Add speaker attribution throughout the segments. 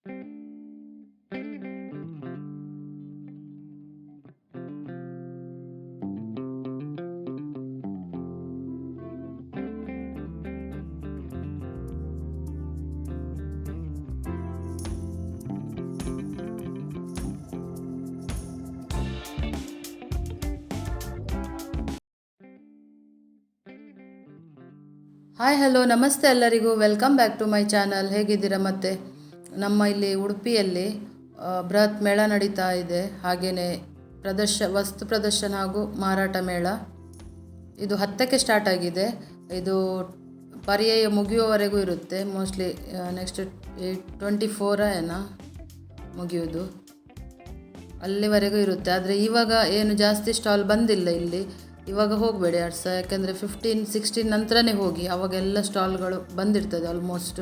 Speaker 1: Hi hello ನಮಸ್ತೆ ಎಲ್ಲರಿಗೂ, welcome back to my channel. ಹೇಗಿದ್ದೀರಾ? ಮತ್ತೆ ನಮ್ಮ ಇಲ್ಲಿ ಉಡುಪಿಯಲ್ಲಿ ಬೃಹತ್ ಮೇಳ ನಡೀತಾ ಇದೆ. ಹಾಗೆಯೇ ವಸ್ತು ಪ್ರದರ್ಶನ ಹಾಗೂ ಮಾರಾಟ ಮೇಳ. ಇದು 10ಕ್ಕೆ ಸ್ಟಾರ್ಟ್ ಆಗಿದೆ. ಇದು ಪರ್ಯಾಯ ಮುಗಿಯುವವರೆಗೂ ಇರುತ್ತೆ. ಮೋಸ್ಟ್ಲಿ ನೆಕ್ಸ್ಟ್ 24 ಏನೋ ಮುಗಿಯೋದು, ಅಲ್ಲಿವರೆಗೂ ಇರುತ್ತೆ. ಆದರೆ ಇವಾಗ ಏನು ಜಾಸ್ತಿ ಸ್ಟಾಲ್ ಬಂದಿಲ್ಲ ಇಲ್ಲಿ. ಇವಾಗ ಹೋಗಬೇಡಿ ಯಾಕೆಂದರೆ 15-16 ನಂತರನೇ ಹೋಗಿ, ಅವಾಗೆಲ್ಲ ಸ್ಟಾಲ್ಗಳು ಬಂದಿರ್ತದೆ ಆಲ್ಮೋಸ್ಟ್.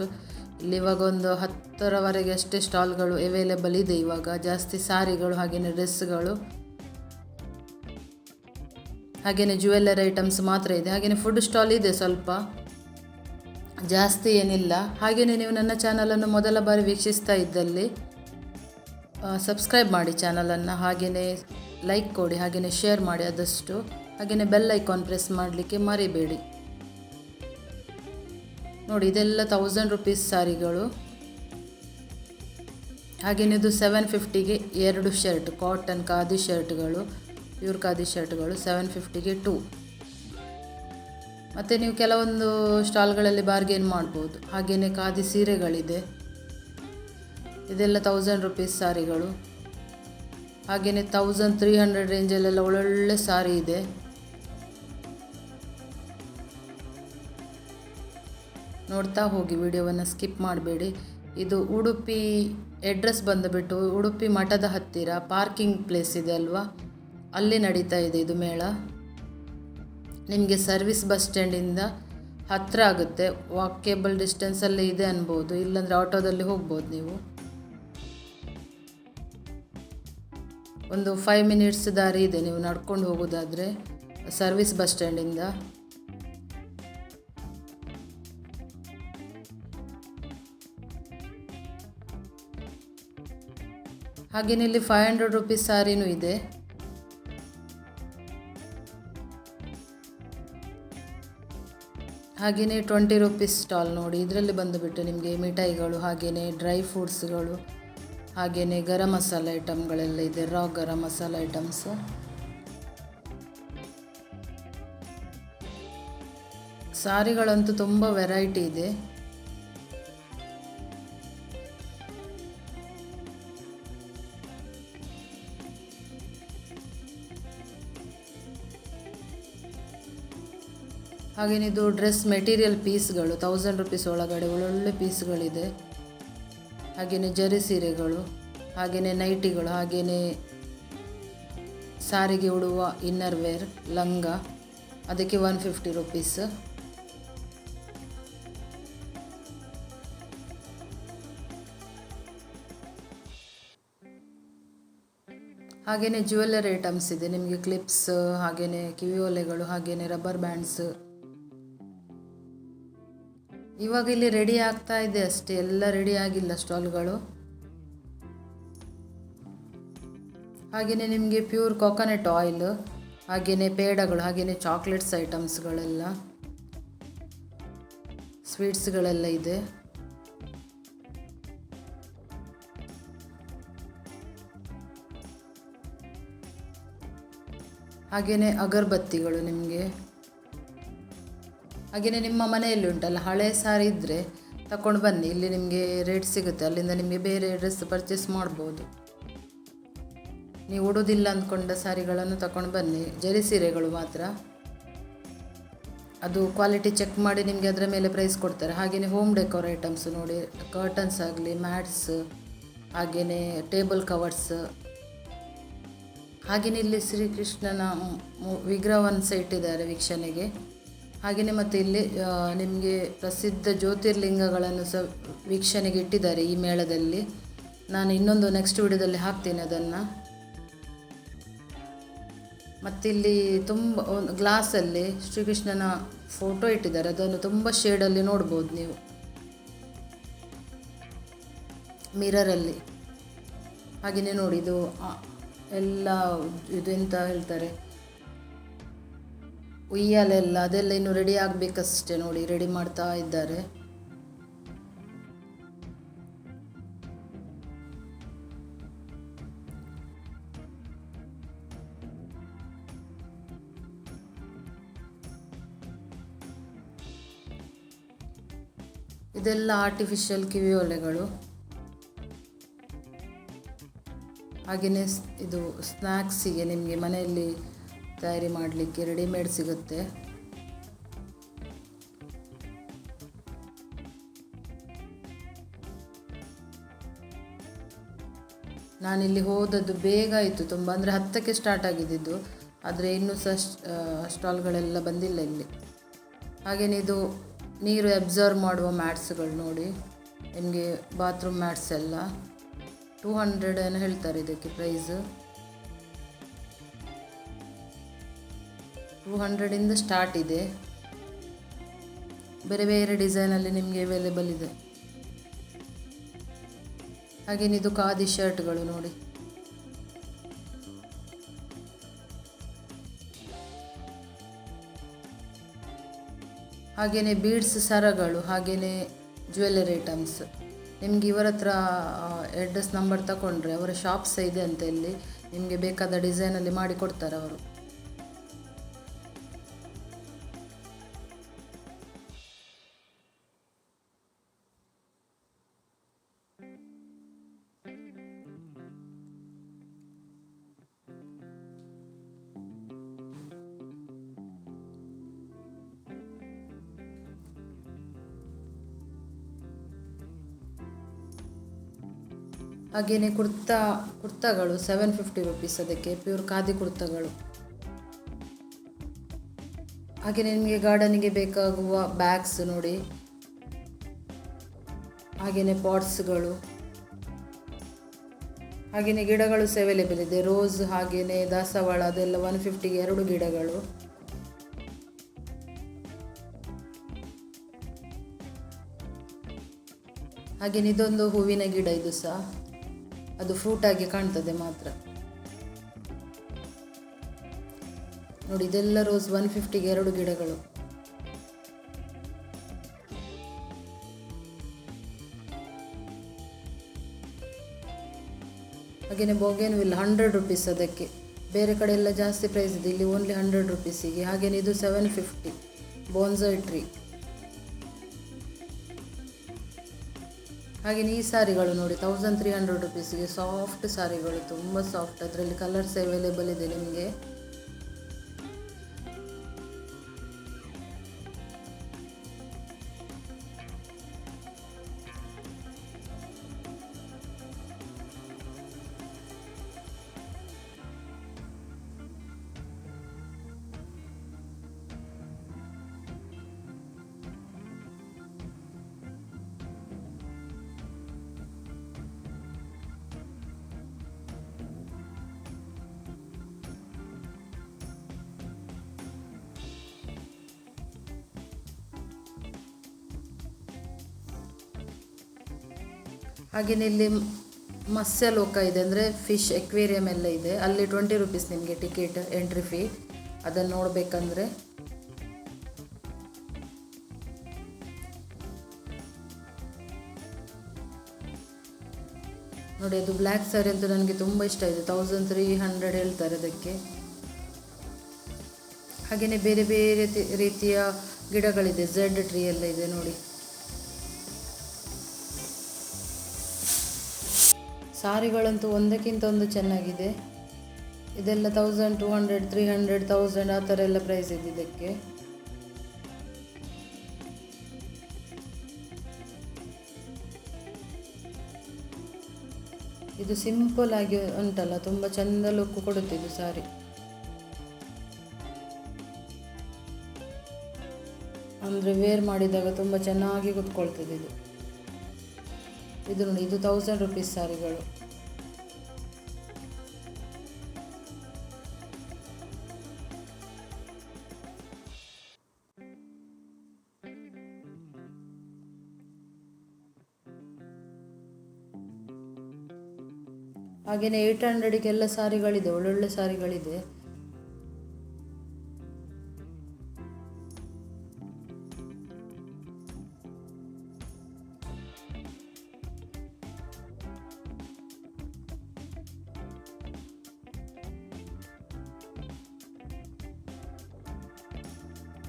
Speaker 1: ಇಲ್ಲಿ ಇವಾಗ ಒಂದು 10ರವರೆಗೆ ಅಷ್ಟೇ ಸ್ಟಾಲ್ಗಳು ಅವೈಲೇಬಲ್ ಇದೆ. ಇವಾಗ ಜಾಸ್ತಿ ಸಾರಿಗಳು, ಹಾಗೆಯೇ ಡ್ರೆಸ್ಗಳು, ಹಾಗೆಯೇ ಜ್ಯುವೆಲ್ಲರಿ ಐಟಮ್ಸ್ ಮಾತ್ರ ಇದೆ. ಹಾಗೆಯೇ ಫುಡ್ ಸ್ಟಾಲ್ ಇದೆ, ಸ್ವಲ್ಪ ಜಾಸ್ತಿ ಏನಿಲ್ಲ. ಹಾಗೆಯೇ ನೀವು ನನ್ನ ಚಾನಲನ್ನು ಮೊದಲ ಬಾರಿ ವೀಕ್ಷಿಸ್ತಾ ಇದ್ದಲ್ಲಿ ಸಬ್ಸ್ಕ್ರೈಬ್ ಮಾಡಿ ಚಾನಲನ್ನು, ಹಾಗೆಯೇ ಲೈಕ್ ಕೊಡಿ, ಹಾಗೆಯೇ ಶೇರ್ ಮಾಡಿ ಆದಷ್ಟು, ಹಾಗೆಯೇ ಬೆಲ್ ಐಕಾನ್ ಪ್ರೆಸ್ ಮಾಡಲಿಕ್ಕೆ ಮರಿಬೇಡಿ. ನೋಡಿ, ಇದೆಲ್ಲ 1000 ರೂಪೀಸ್ ಸಾರಿಗಳು. ಹಾಗೆಯೇ ಇದು 750ಗೆ 2 ಶರ್ಟ್, ಕಾಟನ್ ಖಾದಿ ಶರ್ಟ್ಗಳು, ಪ್ಯೂರ್ ಖಾದಿ ಶರ್ಟ್ಗಳು 750ಗೆ 2. ಮತ್ತು ನೀವು ಕೆಲವೊಂದು ಸ್ಟಾಲ್ಗಳಲ್ಲಿ ಬಾರ್ಗೇನ್ ಮಾಡ್ಬೋದು. ಹಾಗೆಯೇ ಖಾದಿ ಸೀರೆಗಳಿದೆ, ಇದೆಲ್ಲ 1000 ರೂಪೀಸ್ ಸಾರಿಗಳು. ಹಾಗೆಯೇ 1300 ರೇಂಜಲ್ಲೆಲ್ಲ ಒಳ್ಳೊಳ್ಳೆ ಸಾರಿ ಇದೆ. ನೋಡ್ತಾ ಹೋಗಿ, ವಿಡಿಯೋವನ್ನು ಸ್ಕಿಪ್ ಮಾಡಬೇಡಿ. ಇದು ಉಡುಪಿ ಅಡ್ರೆಸ್ ಬಂದುಬಿಟ್ಟು ಉಡುಪಿ ಮಠದ ಹತ್ತಿರ ಪಾರ್ಕಿಂಗ್ ಪ್ಲೇಸ್ ಇದೆ ಅಲ್ವಾ, ಅಲ್ಲಿ ನಡೀತಾ ಇದೆ ಇದು ಮೇಳ. ನಿಮಗೆ ಸರ್ವಿಸ್ ಬಸ್ ಸ್ಟ್ಯಾಂಡಿಂದ ಹತ್ತಿರ ಆಗುತ್ತೆ, ವಾಕೇಬಲ್ ಡಿಸ್ಟೆನ್ಸಲ್ಲೇ ಇದೆ ಅನ್ಬೋದು. ಇಲ್ಲಾಂದರೆ ಆಟೋದಲ್ಲಿ ಹೋಗ್ಬೋದು ನೀವು. ಒಂದು 5 ಮಿನಿಟ್ಸ್ ದಾರಿ ಇದೆ ನೀವು ನಡ್ಕೊಂಡು ಹೋಗೋದಾದರೆ ಸರ್ವಿಸ್ ಬಸ್ ಸ್ಟ್ಯಾಂಡಿಂದ. ಹಾಗೆಯೇ ಇಲ್ಲಿ 500 ರೂಪೀಸ್ ಸಾರಿನೂ ಇದೆ. ಹಾಗೆಯೇ 20 ರೂಪೀಸ್ ಸ್ಟಾಲ್ ನೋಡಿ. ಇದರಲ್ಲಿ ಬಂದುಬಿಟ್ಟು ನಿಮಗೆ ಮಿಠಾಯಿಗಳು, ಹಾಗೆಯೇ ಡ್ರೈ ಫ್ರೂಟ್ಸ್ಗಳು, ಹಾಗೆಯೇ ಗರಂ ಮಸಾಲ ಐಟಮ್ಗಳೆಲ್ಲ ಇದೆ, ರಾ ಗರಂ ಮಸಾಲ ಐಟಮ್ಸ್. ಸಾರಿಗಳಂತೂ ತುಂಬ ವೆರೈಟಿ ಇದೆ. ಹಾಗೆಯೇ ಇದು ಡ್ರೆಸ್ ಮೆಟೀರಿಯಲ್ ಪೀಸ್ಗಳು 1000 ರೂಪೀಸ್ ಒಳಗಡೆ ಒಳ್ಳೊಳ್ಳೆ ಪೀಸ್ಗಳಿದೆ. ಹಾಗೆಯೇ ಜರಿ ಸೀರೆಗಳು, ಹಾಗೆಯೇ ನೈಟಿಗಳು, ಹಾಗೆಯೇ ಸಾರಿಗೆ ಉಡುವ ಇನ್ನರ್ ವೇರ್ ಲಂಗ, ಅದಕ್ಕೆ 150 ರೂಪೀಸ್. ಹಾಗೆಯೇ ಜ್ಯುವೆಲ್ಲರಿ ಐಟಮ್ಸ್ ಇದೆ ನಿಮಗೆ, ಕ್ಲಿಪ್ಸ್, ಹಾಗೆಯೇ ಕಿವಿಯೋಲೆಗಳು, ಹಾಗೆಯೇ ರಬ್ಬರ್ ಬ್ಯಾಂಡ್ಸ್. ಇವಾಗ ಇಲ್ಲಿ ರೆಡಿ ಆಗ್ತಾ ಇದೆ ಅಷ್ಟೇ, ಎಲ್ಲ ರೆಡಿ ಆಗಿಲ್ಲ ಸ್ಟಾಲ್ಗಳು. ಹಾಗೆಯೇ ನಿಮಗೆ ಪ್ಯೂರ್ ಕೊಕೊನಟ್ ಆಯಿಲ್, ಹಾಗೆಯೇ ಪೇಡಗಳು, ಹಾಗೆಯೇ ಚಾಕ್ಲೇಟ್ಸ್ ಐಟಮ್ಸ್ಗಳೆಲ್ಲ, ಸ್ವೀಟ್ಸ್ಗಳೆಲ್ಲ ಇದೆ. ಹಾಗೆಯೇ ಅಗರಬತ್ತಿಗಳು ನಿಮಗೆ. ಹಾಗೆಯೇ ನಿಮ್ಮ ಮನೆಯಲ್ಲಿ ಉಂಟಲ್ಲ ಹಳೆ ಸಾರಿ ಇದ್ದರೆ ತಗೊಂಡು ಬನ್ನಿ, ಇಲ್ಲಿ ನಿಮಗೆ ರೇಟ್ ಸಿಗುತ್ತೆ. ಅಲ್ಲಿಂದ ನಿಮಗೆ ಬೇರೆ ಡ್ರೆಸ್ ಪರ್ಚೇಸ್ ಮಾಡ್ಬೋದು. ನೀವು ಉಡೋದಿಲ್ಲ ಅಂದ್ಕೊಂಡ ಸಾರಿಗಳನ್ನು ತಗೊಂಡು ಬನ್ನಿ. ಜರಿ ಸೀರೆಗಳು ಮಾತ್ರ, ಅದು ಕ್ವಾಲಿಟಿ ಚೆಕ್ ಮಾಡಿ ನಿಮಗೆ ಅದರ ಮೇಲೆ ಪ್ರೈಸ್ ಕೊಡ್ತಾರೆ. ಹಾಗೆಯೇ ಹೋಮ್ ಡೆಕೋರ್ ಐಟಮ್ಸ್ ನೋಡಿ, ಕರ್ಟನ್ಸ್ ಆಗಲಿ, ಮ್ಯಾಟ್ಸ್, ಹಾಗೆಯೇ ಟೇಬಲ್ ಕವರ್ಸ್. ಹಾಗೆಯೇ ಇಲ್ಲಿ ಶ್ರೀಕೃಷ್ಣನ ವಿಗ್ರಹವನ್ನು ಸಹ ಇಟ್ಟಿದ್ದಾರೆ ವೀಕ್ಷಣೆಗೆ. ಹಾಗೆಯೇ ಮತ್ತು ಇಲ್ಲಿ ನಿಮಗೆ ಪ್ರಸಿದ್ಧ ಜ್ಯೋತಿರ್ಲಿಂಗಗಳನ್ನು ಸಹ ವೀಕ್ಷಣೆಗೆ ಇಟ್ಟಿದ್ದಾರೆ ಈ ಮೇಳದಲ್ಲಿ. ನಾನು ಇನ್ನೊಂದು ನೆಕ್ಸ್ಟ್ ವಿಡಿಯೋದಲ್ಲಿ ಹಾಕ್ತೇನೆ ಅದನ್ನು. ಮತ್ತಿಲ್ಲಿ ತುಂಬ ಒಂದು ಗ್ಲಾಸಲ್ಲಿ ಶ್ರೀಕೃಷ್ಣನ ಫೋಟೋ ಇಟ್ಟಿದ್ದಾರೆ, ಅದನ್ನು ತುಂಬ ಶೇಡಲ್ಲಿ ನೋಡ್ಬೋದು ನೀವು. ಮಿರರಲ್ಲಿ. ಹಾಗೆಯೇ ನೋಡಿ ಇದು ಎಲ್ಲ ಇದು ಎಂತ ಹೇಳ್ತಾರೆ, ಉಯ್ಯಾಲೆಲ್ಲ ಅದೆಲ್ಲ ಇನ್ನು ರೆಡಿ ಆಗಬೇಕಷ್ಟೇ. ನೋಡಿ ರೆಡಿ ಮಾಡ್ತಾ ಇದ್ದಾರೆ. ಇದೆಲ್ಲ ಆರ್ಟಿಫಿಷಿಯಲ್ ಕಿವಿಯೋಲೆಗಳು. ಹಾಗೆಯೇ ಇದು ಸ್ನ್ಯಾಕ್ಸಿಗೆ ನಿಮಗೆ ಮನೆಯಲ್ಲಿ ತಯಾರಿ ಮಾಡಲಿಕ್ಕೆ ರೆಡಿಮೇಡ್ ಸಿಗುತ್ತೆ. ನಾನಿಲ್ಲಿ ಹೋದದ್ದು ಬೇಗ ಆಯಿತು ತುಂಬ, ಅಂದರೆ 10ಕ್ಕೆ ಸ್ಟಾರ್ಟ್ ಆಗಿದ್ದು, ಆದರೆ ಇನ್ನೂ ಸಹ ಸ್ಟಾಲ್ಗಳೆಲ್ಲ ಬಂದಿಲ್ಲ ಇಲ್ಲಿ. ಹಾಗೆಯೇ ಇದು ನೀರು ಅಬ್ಸರ್ವ್ ಮಾಡುವ ಮ್ಯಾಟ್ಸ್ಗಳು ನೋಡಿ, ನಿಮಗೆ ಬಾತ್ರೂಮ್ ಮ್ಯಾಟ್ಸ್ ಎಲ್ಲ 200 ಏನೋ ಹೇಳ್ತಾರೆ ಇದಕ್ಕೆ ಪ್ರೈಸು. 200ಇಂದ ಸ್ಟಾರ್ಟ್ ಇದೆ. ಬೇರೆ ಬೇರೆ ಡಿಸೈನಲ್ಲಿ ನಿಮಗೆ ಅವೈಲೇಬಲ್ ಇದೆ. ಹಾಗೇನೆ ಇದು ಖಾದಿ ಶರ್ಟ್ಗಳು ನೋಡಿ. ಹಾಗೆಯೇ ಬೀಡ್ಸ್ ಸರಗಳು, ಹಾಗೆಯೇ ಜ್ಯುವೆಲ್ಲರಿ ಐಟಮ್ಸ್. ನಿಮಗೆ ಇವರ ಹತ್ರ ಅಡ್ರೆಸ್ ನಂಬರ್ ತಗೊಂಡ್ರೆ ಅವರ ಶಾಪ್ ಸಹ ಇದೆ ಅಂತ. ಇಲ್ಲಿ ನಿಮಗೆ ಬೇಕಾದ ಡಿಸೈನಲ್ಲಿ ಮಾಡಿ ಕೊಡ್ತಾರೆ ಅವರು. ಹಾಗೆಯೇ ಕುರ್ತಾಗಳು 750 ರುಪೀಸ್ ಅದಕ್ಕೆ, ಪ್ಯೂರ್ ಖಾದಿ ಕುರ್ತಾಗಳು. ಹಾಗೆಯೇ ನಿಮಗೆ ಗಾರ್ಡನಿಗೆ ಬೇಕಾಗುವ ಬ್ಯಾಗ್ಸ್ ನೋಡಿ, ಹಾಗೆಯೇ ಪಾಟ್ಸ್ಗಳು, ಹಾಗೆಯೇ ಗಿಡಗಳು ಸಹ ಅವೈಲೇಬಲ್ ಇದೆ. ರೋಸ್ ಹಾಗೆಯೇ ದಾಸವಾಳ ಅದೆಲ್ಲ 150ಗೆ 2 ಗಿಡಗಳು. ಹಾಗೆಯೇ ಇದೊಂದು ಹೂವಿನ ಗಿಡ, ಇದು ಸಹ ಅದು ಫ್ರೂಟ್ ಆಗಿ ಕಾಣ್ತದೆ ಮಾತ್ರ ನೋಡಿ. ಇದೆಲ್ಲ ರೋಸ್ 150ಗೆ 2 ಗಿಡಗಳು. ಹಾಗೆಯೇ ಬೋಗೇನ್ವಿಲ್ 100 ರುಪೀಸ್ ಅದಕ್ಕೆ. ಬೇರೆ ಕಡೆ ಎಲ್ಲ ಜಾಸ್ತಿ ಪ್ರೈಸ್ ಇದೆ, ಇಲ್ಲಿ ಓನ್ಲಿ 100 ರುಪೀಸಿಗೆ. ಹಾಗೆಯೇ ಇದು 750 ಬೋನ್ಸಾಯ್ ಟ್ರೀ. ಹಾಗೆಯೇ ಈ ಸಾರಿಗಳು ನೋಡಿ 1300 ರುಪೀಸಿಗೆ, ಸಾಫ್ಟ್ ಸಾರಿಗಳು, ತುಂಬ ಸಾಫ್ಟ್. ಅದರಲ್ಲಿ ಕಲರ್ಸ್ ಅವೈಲೇಬಲ್ ಇದೆ ನಿಮಗೆ. ಹಾಗೆಯೇ ಇಲ್ಲಿ ಮತ್ಸ್ಯಲೋಕ ಇದೆ, ಅಂದರೆ ಫಿಶ್ ಎಕ್ವೇರಿಯಂ ಎಲ್ಲ ಇದೆ. ಅಲ್ಲಿ 20 ರುಪೀಸ್ ನಿಮಗೆ ಟಿಕೆಟ್, ಎಂಟ್ರಿ ಫೀ. ಅದನ್ನು ನೋಡಬೇಕಂದ್ರೆ ನೋಡಿ. ಅದು ಬ್ಲ್ಯಾಕ್ ಸ್ಯಾರಿ ಅಂತೂ ನನಗೆ ತುಂಬ ಇಷ್ಟ ಇದೆ, 1300 ಹೇಳ್ತಾರೆ ಅದಕ್ಕೆ. ಹಾಗೆಯೇ ಬೇರೆ ಬೇರೆ ರೀತಿಯ ಗಿಡಗಳಿದೆ, ಝೆಡ್ ಟ್ರೀ ಎಲ್ಲ ಇದೆ ನೋಡಿ. ಸಾರಿಗಳಂತೂ ಒಂದಕ್ಕಿಂತ ಒಂದು ಚೆನ್ನಾಗಿದೆ. ಇದೆಲ್ಲ 1200, 300, 1000 ಆ ಥರ ಎಲ್ಲ ಪ್ರೈಸ್ ಇದೆ ಇದಕ್ಕೆ. ಇದು ಸಿಂಪಲ್ ಆಗಿ ಉಂಟಲ್ಲ, ತುಂಬ ಚೆಂದ ಲುಕ್ ಕೊಡುತ್ತೆ ಇದು ಸಾರಿ. ಅಂದರೆ ವೇರ್ ಮಾಡಿದಾಗ ತುಂಬ ಚೆನ್ನಾಗಿ ಕೂತ್ಕೊಳ್ತದೆ ಇದು. ಇದು ನೋಡಿ, ಇದು 1000 ರುಪೀಸ್ ಸಾರಿಗಳು. ಹಾಗೆಯೇ 800ಗೆಲ್ಲ ಸಾರಿಗಳಿದೆ, ಒಳ್ಳೊಳ್ಳೆ ಸಾರಿಗಳಿದೆ.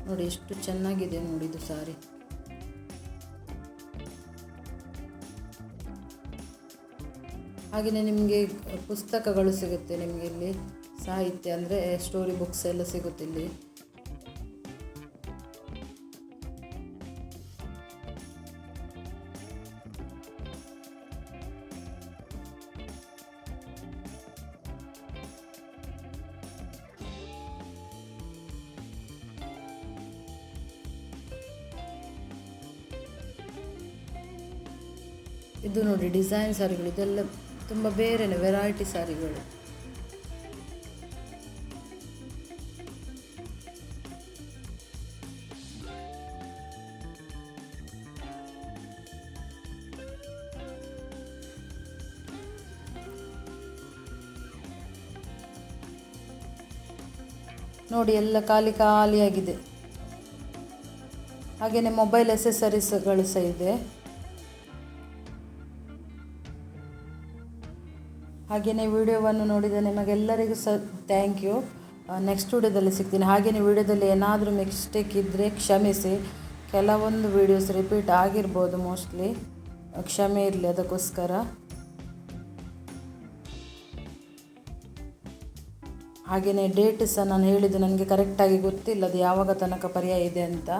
Speaker 1: ನೋಡಿ ಎಷ್ಟು ಚೆನ್ನಾಗಿದೆ ನೋಡಿದ್ದು ಸಾರಿ. ಹಾಗೆಯೇ ನಿಮಗೆ ಪುಸ್ತಕಗಳು ಸಿಗುತ್ತೆ, ನಿಮಗೆ ಇಲ್ಲಿ ಸಾಹಿತ್ಯ ಅಂದರೆ ಸ್ಟೋರಿ ಬುಕ್ಸ್ ಎಲ್ಲ ಸಿಗುತ್ತೆ ಇಲ್ಲಿ. ಇದು ನೋಡಿ ಡಿಸೈನ್ ಸಾರಿಗಳು, ಇದೆಲ್ಲ ತುಂಬ ಬೇರೆನೆ ವೆರೈಟಿ ಸಾರಿಗಳು. ನೋಡಿ ಎಲ್ಲ ಖಾಲಿಯಾಗಿದೆ. ಹಾಗೆಯೇ ಮೊಬೈಲ್ ಎಸೆಸರೀಸ್ಗಳು ಸಹ ಇದೆ. ಹಾಗೆಯೇ ವಿಡಿಯೋವನ್ನು ನೋಡಿದ ನಿಮಗೆಲ್ಲರಿಗೂ ಸಹ ಥ್ಯಾಂಕ್ ಯು. ನೆಕ್ಸ್ಟ್ ವಿಡಿಯೋದಲ್ಲಿ ಸಿಗ್ತೀನಿ. ಹಾಗೆಯೇ ವಿಡಿಯೋದಲ್ಲಿ ಏನಾದರೂ ಮಿಸ್ಟೇಕ್ ಇದ್ದರೆ ಕ್ಷಮಿಸಿ. ಕೆಲವೊಂದು ವಿಡಿಯೋಸ್ ರಿಪೀಟ್ ಆಗಿರ್ಬೋದು, ಮೋಸ್ಟ್ಲಿ ಕ್ಷಮೆ ಇರಲಿ ಅದಕ್ಕೋಸ್ಕರ. ಹಾಗೆಯೇ ಡೇಟ್ ಸಹ ನಾನು ಹೇಳಿದ್ದು ನನಗೆ ಕರೆಕ್ಟಾಗಿ ಗೊತ್ತಿಲ್ಲ ಅದು ಯಾವಾಗ ತನಕ ಪರ್ಯಾಯ ಇದೆ ಅಂತ.